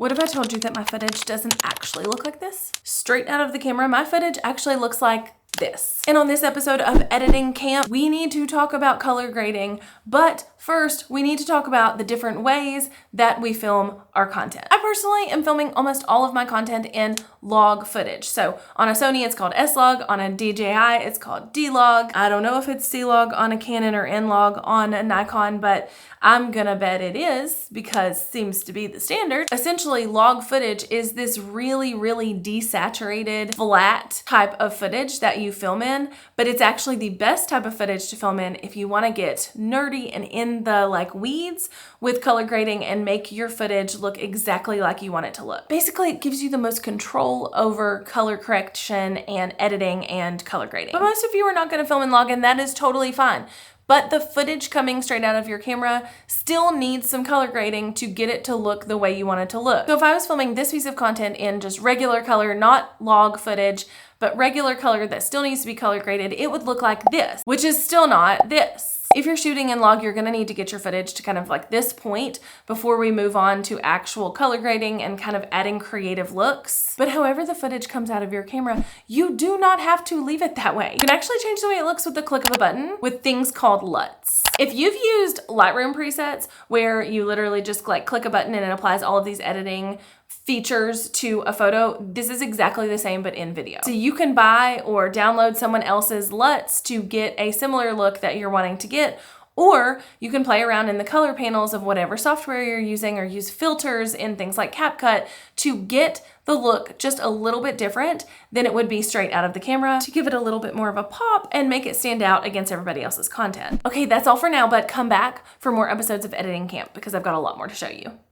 What if I told you that my footage doesn't actually look like this? Straight out of the camera, my footage actually looks like this. And on this episode of Editing Camp, we need to talk about color grading, but first we need to talk about the different ways that we film our content. I personally am filming almost all of my content in log footage. So on a Sony, it's called S-Log. On a DJI, it's called D-Log. I don't know if it's C-Log on a Canon or N-Log on a Nikon, but I'm gonna bet it is because it seems to be the standard. Essentially, log footage is this really, really desaturated, flat type of footage that you film in, but it's actually the best type of footage to film in if you wanna get nerdy and in the weeds with color grading and make your footage look exactly like you want it to look. Basically, it gives you the most control over color correction and editing and color grading. But most of you are not gonna film in log, and that is totally fine. But the footage coming straight out of your camera still needs some color grading to get it to look the way you want it to look. So if I was filming this piece of content in just regular color, not log footage, but regular color that still needs to be color graded, it would look like this, which is still not this. If you're shooting in log, you're gonna need to get your footage to kind of this point before we move on to actual color grading and kind of adding creative looks. But however the footage comes out of your camera, you do not have to leave it that way. You can actually change the way it looks with the click of a button with things called LUTs. If you've used Lightroom presets where you literally just click a button and it applies all of these editing features to a photo, this is exactly the same but in video. So you can buy or download someone else's LUTs to get a similar look that you're wanting to get, or you can play around in the color panels of whatever software you're using or use filters in things like CapCut to get the look just a little bit different than it would be straight out of the camera to give it a little bit more of a pop and make it stand out against everybody else's content. Okay, that's all for now, but come back for more episodes of Editing Camp because I've got a lot more to show you.